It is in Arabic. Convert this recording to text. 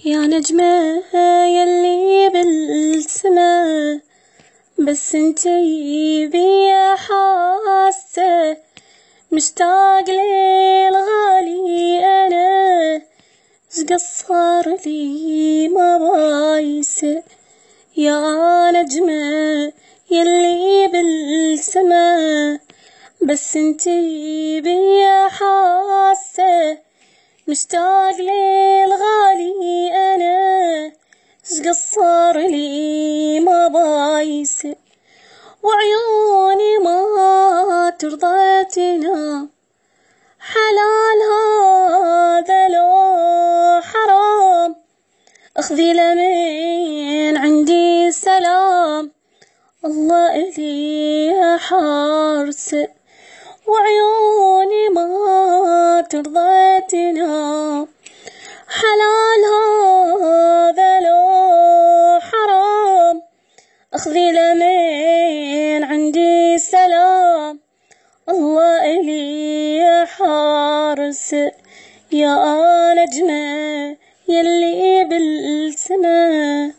يا نجمة يلي بالسما، بس انتي بيا حاسة، مشتاق للغالي أنا، شقصر لي ما بايسة. يا نجمة يلي بالسما، بس انتي بيا حاسة، مشتاق للغالي أنا، شقصر لي ما بايسة. وعيوني ما ترضى تنام، حلال هذا لو حرام، اخذي لمن عندي سلام، الله إلي حارسة. وعيوني ما ترضى تنام، حلال هذا لو حرام، اخذي لمن عندي سلام، الله إلي حارسة. يا نجمة يلي بالسما.